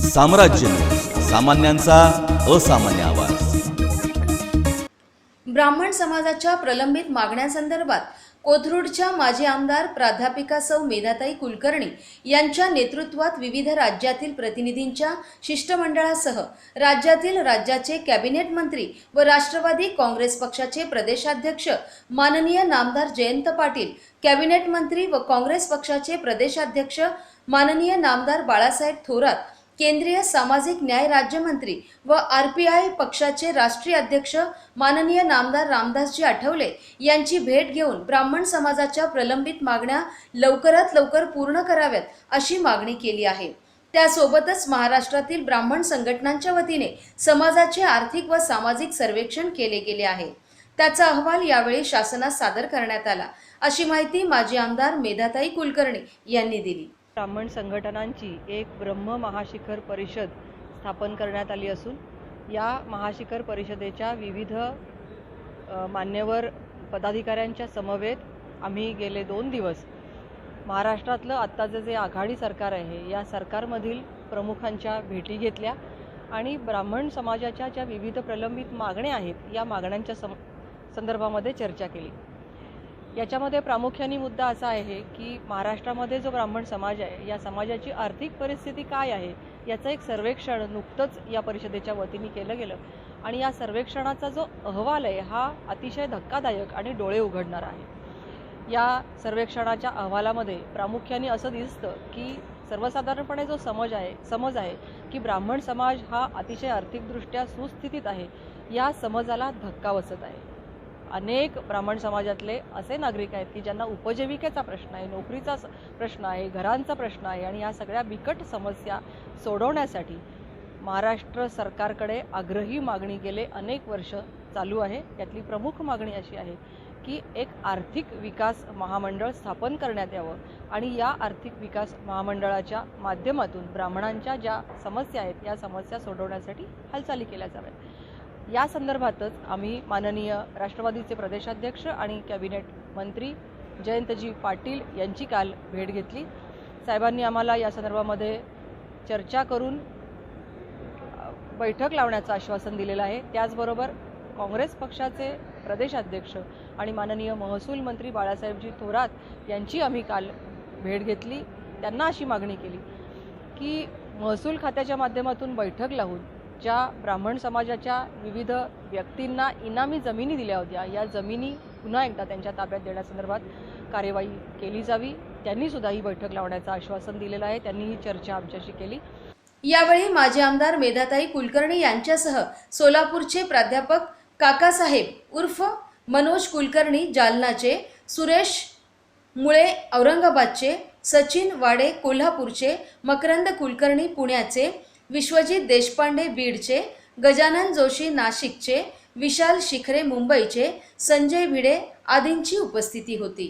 साम्राज्य न्यूज, सामान्यांचा असामान्य आवाज। ब्राह्मण समाजाच्या प्रलंबित मागण्यांसंदर्भात कोथरूडच्या माजी आमदार प्राध्यापिका सौ मेधाताई कुलकर्णी यांच्या नेतृत्वात विविध राज्यातील प्रतिनिधींच्या शिष्टमंडळासह राज्याचे कॅबिनेट मंत्री व राष्ट्रवादी काँग्रेस पक्षाचे प्रदेशाध्यक्ष माननीय नामदार जयंत पाटील, कॅबिनेट मंत्री व काँग्रेस पक्षाचे प्रदेशाध्यक्ष माननीय नामदार बाळासाहेब थोरात, केंद्रीय सामाजिक न्याय राज्यमंत्री व आरपीआय पक्षाचे राष्ट्रीय अध्यक्ष माननीय नामदार रामदासजी आठवले यांची भेट घेऊन ब्राह्मण समाजाच्या प्रलंबित मागण्या लवकरात लवकर पूर्ण कराव्यात अशी मागणी केली आहे। त्यासोबतच महाराष्ट्रातील ब्राह्मण संघटनांच्या वतीने समाजाचे आर्थिक व सामाजिक सर्वेक्षण केले गेले आहे। त्याचा अहवाल यावेळी शासनास सादर करण्यात आला, अशी माहिती माजी आमदार मेधाताई कुलकर्णी यांनी दिली। ब्राह्मण संघटनांची एक ब्रह्म महाशिखर परिषद स्थापन करण्यात आली असून या महाशिखर परिषदेच्या विविध मान्यवर पदाधिकाऱ्यांच्या समवेत आम्ही गेले 2 दिवस महाराष्ट्रातलं आत्ताचं जे आघाडी सरकार आहे या सरकारमधील प्रमुखांच्या भेटी घेतल्या आणि ब्राह्मण समाजाच्या ज्या विविध प्रलंबित मागण्या आहेत या मागण्यांच्या संदर्भामध्ये चर्चा केली। याच्यामध्ये प्रामुख्याने मुद्दा असा आहे की महाराष्ट्रामध्ये जो ब्राह्मण समाज आहे या समाजाची आर्थिक परिस्थिती काय आहे याचं एक सर्वेक्षण नुकतंच या परिषदेच्या वतीने केलं गेलं आणि या सर्वेक्षणाचा जो अहवाल आहे हा अतिशय धक्कादायक आणि डोळे उघडणारा आहे। या सर्वेक्षणाच्या अहवालामध्ये प्रामुख्याने असं दिसतं की सर्वसाधारणपणे जो समज आहे की ब्राह्मण समाज हा अतिशय आर्थिकदृष्ट्या सुस्थितीत आहे, या समजाला धक्का बसत आहे। अनेक ब्राह्मण समाजातले असे नागरिक आहेत की ज्यांना उपजीविकेचा प्रश्न आहे, नोकरीचा प्रश्न आहे, घरांचा प्रश्न आहे आणि या सगळ्या बिकट समस्या सोडवण्यासाठी महाराष्ट्र सरकारकडे आग्रही मागणी गेले अनेक वर्ष चालू आहे। यातली प्रमुख मागणी अशी आहे की एक आर्थिक विकास महामंडळ स्थापन करण्यात यावं आणि या आर्थिक विकास महामंडळाच्या माध्यमातून ब्राह्मणांच्या ज्या समस्या आहेत या समस्या सोडवण्यासाठी हालचाली केल्या जाव्यात। या संदर्भातच आम्ही माननीय राष्ट्रवादीचे प्रदेशाध्यक्ष आणि कॅबिनेट मंत्री जयंतजी पाटील यांची काल भेट घेतली। साहेबांनी आम्हाला या संदर्भामध्ये चर्चा करून बैठक लावण्याचं आश्वासन दिलेलं आहे। त्याचबरोबर काँग्रेस पक्षाचे प्रदेशाध्यक्ष आणि माननीय महसूल मंत्री बाळासाहेबजी थोरात यांची आम्ही काल भेट घेतली। त्यांना अशी मागणी केली की महसूल खात्याच्या माध्यमातून बैठक लावून ज्या ब्राह्मण समाजाच्या विविध व्यक्तींना इनामी जमिनी दिल्या होत्या या जमिनी पुन्हा एकदा त्यांच्या ताब्यात देण्यासंदर्भात कार्यवाही केली जावी। त्यांनी सुद्धा ही बैठक लावण्याचं आश्वासन दिलेलं आहे। त्यांनी ही चर्चा आमच्याशी केली। यावेळी माजी आमदार मेधाताई कुलकर्णी यांच्यासह सोलापूरचे प्राध्यापक काकासाहेब उर्फ मनोज कुलकर्णी जालनाचे, सुरेश मुळे औरंगाबादचे, सचिन वाडे कोल्हापूरचे, मकरंद कुलकर्णी पुण्याचे, विश्वजित देशपांडे बीडचे, गजानन जोशी नाशिकचे, विशाल शिखरे मुंबईचे, संजय भिडे आदींची उपस्थिती होती।